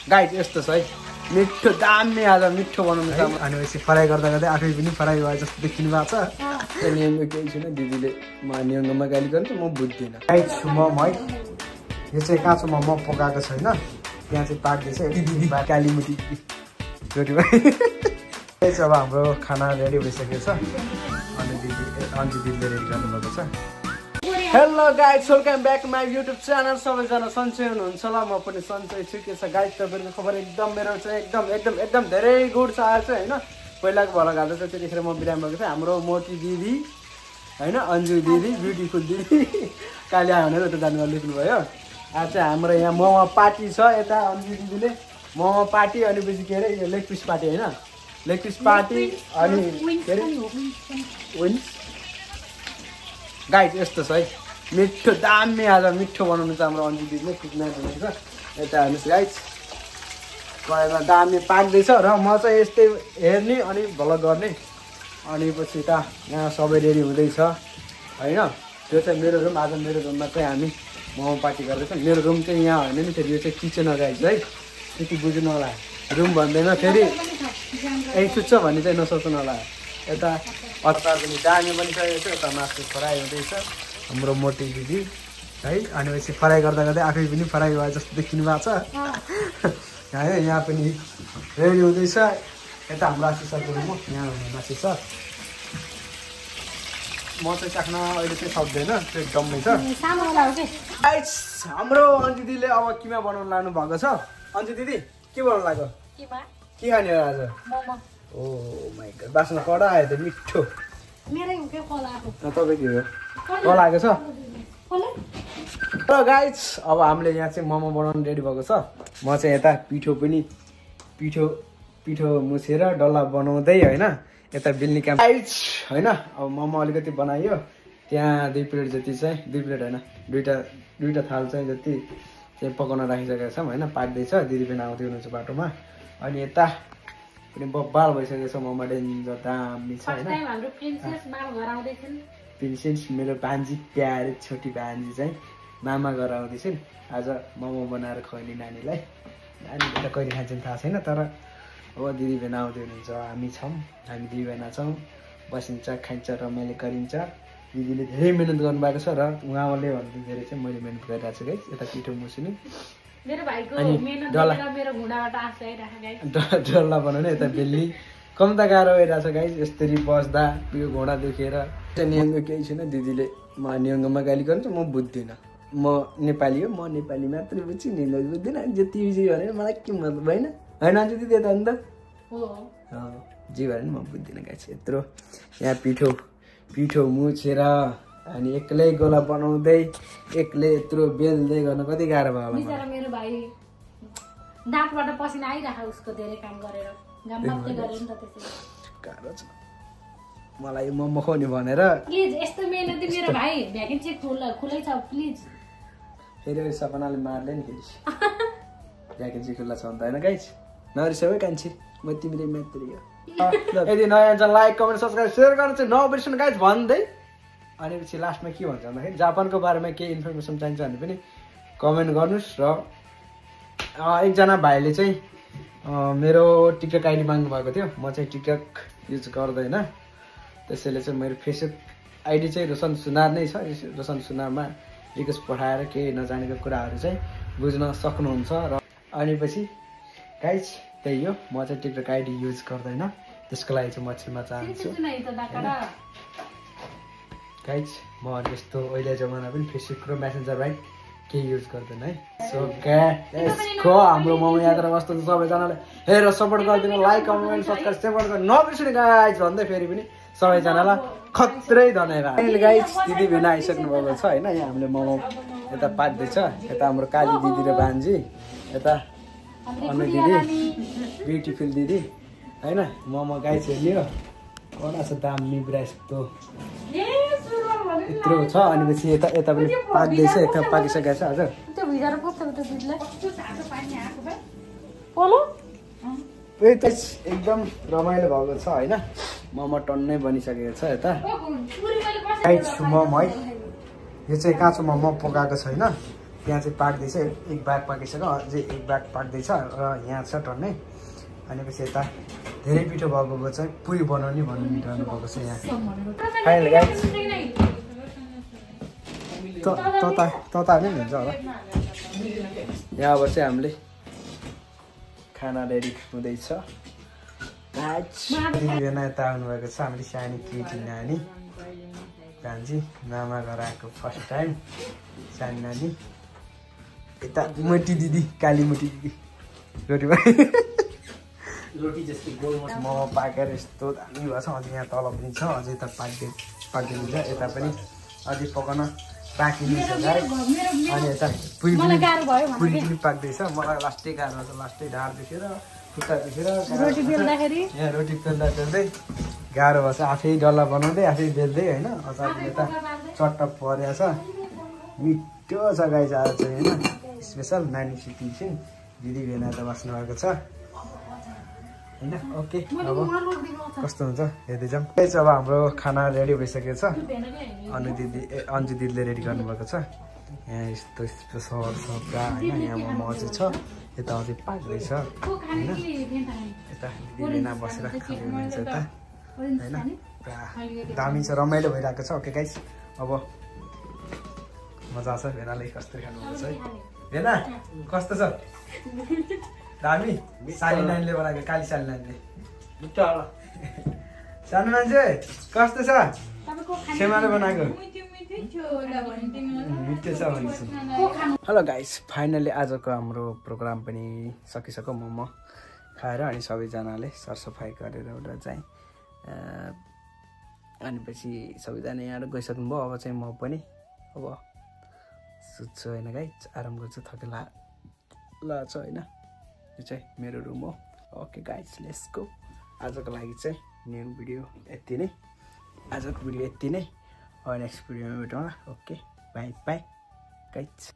guys यस्तो छ है मिठो दामी आज मिठो बनाउनु छ भनेपछि फ्राई गर्दा गर्दै आफै पनि फ्राई भए जस्तो देखिनु भएको छ नियमको केही छैन दिदीले म नियममा गाली गर्छ म बुझ्दिनँ गाइस मोमो है यो चाहिँ काँचो मोमो पकाएको छैन यहाँ चाहिँ पाक्दैछ दिदी कालीमुटी छोरी भाइ अब हाम्रो खाना रेडी भइसकेको छ अनि दिदीले रेडी गर्नुभएको छ hello guys welcome back my YouTube channel सबैजना सन्चै हुनुहुन्छ होला म पनि सन्चै छु के छ गाइस तपाईँको खबर एकदम मेरो चाहिँ एकदम धेरै गुड छ आज चाहिँ होइन पहिलाको भएर घाल्दा चाहिँ त्यतिखेर म बिरामी भएको थिएँ हाम्रो मोटी दिदी होइन अन्जु दिदी ब्युटिफुल दिदी काली आयो भनेर त जानु लेख्नुभयो आज चाहिँ हाम्रो यहाँ मोमो पार्टी छ यता अन्जु दिदीले मोमो पार्टी अनि पछि के अरे यो लेग पिस पार्टी होइन लेग पिस पार्टी अनि के अरे विन्स गाइस यस्तो छ है मिठो दामी आज मिठो बनाउनु छ हाम्रो अन्जु दिदीले कुक्न भनेको यता हेर्नुहोस् गाइस कराईमा दामी पाक्दैछ र म चाहिँ यस्तै हेर्ने अनि भ्लग गर्ने अनि पछि त यहाँ सबै रेडी हुँदैछ होइन त्यो चाहिँ मेरो रुम आज मेरो रुममा चाहिँ हामी मोमो पार्टी गर्दैछौँ मेरो रुम चाहिँ यहाँ होइन नि फेरि यो चाहिँ किचन हो गाइस है त्यति बुझ्नु होला रुम भन्दैन फेरि यही सुत्छ भन्ने चाहिँ नसोच्नु होला यता अचार पनि दामी बनिसकेको छ यता मासु फ्राई हुँदैछ हाम्रो मोटी दिदी है अनि पछि फ्राई गर्दा गर्दै आफै पनि फ्राई भए जस्तो देखिनु भएको छ है यहाँ पनि रेडी हुँदैछ यता हाम्रो आशिषको रुम हो यहाँ मासु छ म चाहिँ चाख्न अहिले चाहिँ सक्दैन त्यो डम्मै छ हाम्रो अन्जु दिदीले अब किमा बनाउनु लानु भएको छ अन्जु दिदी के बनाउनु लाग्यो के खाने हो आज ओ माइ गॉड बास्ना कडा आयो त मिठो तपाईँ के हो कल आएको छ र गाइस अब हामीले यहाँ चाहिँ मोमो बनाउनु रेडी भएको छ म चाहिँ यता पिठो मुछेर डल्ला बनाउँदै होइन यता बेल्ने काम गाइस होइन अब मोमो अलिकति बनाइयो त्यहाँ 2 प्लेट जति चाहिँ 2 प्लेट होइन दुईटा थाल चाहिँ जति चाहिँ पकाउन राखिसकेका छौँ होइन पाक्दैछ दिदी पनि आउँदै हुनुहुन्छ बाटोमा अनि यता पनि बब्बाल भइसकेको छ मोमो डेन्जर दामी छ होइन प्रिन्सेस मेरो भान्जी प्यारे छोटी भान्जी चाहिँ मामा घर आउँदैछन् आज मोमो बनाएर खुवाउने नानीलाई नानीले त कहिले खान्छन् थाहा छैन तर अब दिदी बहिनी आउँदै हुनुहुन्छ हामी छौँ हामी दिदी बहिनी छौँ बसिन्छ खाइन्छ रमाइलो गरिन्छ दिदीले धेरै मिहिनेत गर्नुभएको छ र उहाँले भन्दा धेरै चाहिँ मैले मिहिनेत गरिरहेको छु गाइस यता पिठो मुसिने डल्ला बनाउने यता बेल्ली कम त गाह्रो भइरहेको छ गाइस यसरी बस्दा यो घोडा दुखेर नियमको केही छैन दिदीले म नियममा गाली गर्छ म बुझ्दिनँ म नेपाली हो म नेपाली मात्रै बुझ्छु नियम बुझ्दिनँ जति बुझ्यो भने मलाई के मतलब होइन होइन अन्त दिदी यता अन्त जे भए पनि म बुझ्दिनँ गाइस यत्रो यहाँ पिठो मुछेर अनि एक्लै गोला बनाउँदै एक्लै यत्रो बेल्दै गर्न कति गाह्रो भयो होला मेरो भाइ दाँतबाट पसिना आइराख उसको धेरै काम गरेर गाम्बाते गरेर नि त त्यसै गाह्रो छ मलाई मोमो खुवाउने भनेर प्लिज यस्तो मेहनती मेरो भाइ भ्याकेन्सी खुलै छ प्लिज फेरि सपनाले मार्ले नि फेरि भ्याकेन्सी खुल्ला छ भन्दा होइन गाइस नरिसाउ है कान्छी म तिमीले मात्रै हो यदि नयाँ छ लाइक कमेन्ट सब्सक्राइब सेयर गर्नु चाहिँ नबिर्सनु गाइस भन्दै अनि पछि लास्टमा के भन्छ भन्दाखेरि जापानको बारेमा केही इन्फर्मेसन चाहिन्छ भने पनि कमेन्ट गर्नुहोस् र एकजना भाइले चाहिँ मेरो टिकटक आइडी माग्नु भएको थियो म चाहिँ टिकटक युज गर्दैन त्यसैले चाहिँ मेरो फेसबुक आइडी चाहिँ रोशन सुनार नै छ रोशन सुनारमा रिक्वेस्ट पठाएर केही नजानेको कुराहरू चाहिँ बुझ्न सक्नुहुन्छ र अनि पछि गाइस त्यही हो म चाहिँ टिकटक आइडी युज गर्दैन त्यसको लागि चाहिँ म क्षमा चाहन्छु गाइस म यस्तो अहिले जमाना पनि फेसबुक र मेसेन्जर राइट केही युज गर्दैन है सो गाइसको हाम्रो मोमो यात्रा कस्तो छ सबैजनाले हेरेर सपोर्ट गरिदिनु लाइक कमेन्ट सब्सक्राइब सेयर गर्नु नबिर्सनु गाइस भन्दै फेरि पनि सबैजनालाई खत्रै धन्यवाद गाइस दिदी बहिनी आइसक्नु भएको छ होइन यहाँ हामीले मोमो यता पाक्दैछ यता हाम्रो काली दिदी र भान्जी यता अन्य दिदी ब्युटिफुल दिदी होइन मोमो गाइस हेर्ने कडा छ दामी ब्राइसको यत्रो छ अनि पछि यता पनि पाक्दैछ यता पाकिसकेको छ हजुर एकदम रमाइलो भएको छ होइन मोमो टन्नै बनिसकेको छ यता गाइस मोमो है यो चाहिँ काँचो मोमो पकाएको छैन त्यहाँ चाहिँ पाक्दैछ एक भाग पाकिसक्यो अझै एक भाग पाक्दैछ र यहाँ छ टन्नै अनि पछि यता धेरै पिठो भएको चाहिँ पुरी बनाउने भन्ने मिठाउनु भएको छ यहाँ फाइनल गाइस तता नै हुन्छ होला यहाँ अब चाहिँ हामीले खाना रेडी हुँदैछ दिदीबेना यता आउनुभएको छ हामीले सानो केटी नानी कान्छी मामा घर आएको फर्स्ट टाइम सानो नानी यता मोटी दिदी काली मोटी दिदी रोटी जस्तै गोल मोमो पाकेर यस्तो दामी भएको छ अझै यहाँ तल पनि छ अझै त पाकिदिन्छ यता पनि अझै पकाउन बाँकी नै छ अनि यता पुरी पनि पाक्दैछ मलाई लास्टै गाह्रो छ लास्टै ढाड दुखेर खुट्टा दुखेर यहाँ रोटी पेल्दै गाह्रो भएको छ आफै डल्ला बनाउँदै आफै बेल्दै होइन अचार यता चट्ट परेको छ मिठो छ गाइस आज चाहिँ होइन स्पेसल नानी सिटी चाहिँ दिदी भेना त बस्नु भएको छ होइन ओके अब कस्तो हुन्छ हेर्दै जाऊँ गाइस अब हाम्रो खाना रेडी भइसकेको छ अन्जु दिदीले रेडी गर्नुभएको छ यहाँ यस्तो यस्तो सब्जा होइन यहाँ मोमो अझै छ यता अझै पाक्दैछ होइन यता दिदी भेना बसेर खानुहुन्छ यता होइन दामी छ रमाइलो भइरहेको छ ओके गाइस अब मजा आउँछ भेनाले कस्तो खानुहुन्छ है भेना कस्तो छ दामी साली नानीले बनाएको काली साली नानीले सानो मान्छे कस्तो छ सेमाले बनाएको मिठो छ भन्छ हेलो गाइस फाइनली आजको हाम्रो प्रोग्राम पनि सकिसक्यो मोमो खाएर अनि सबैजनाले सरसफाइ गरेर एउटा चाहिँ अनि पछि सबैजना यहाँ गइसक्नुभयो अब चाहिँ म पनि अब सुत्छु होइन गाइस आराम गर्छु थकेला छ होइन यो चाहिँ मेरो रुम हो ओके गाइस लेट्स गो आजको लागि चाहिँ न्यू भिडियो यति नै आजको भिडियो यति नै अब नेक्स्ट भिडियोमा भेटौँला ओके बाई बाई गाइस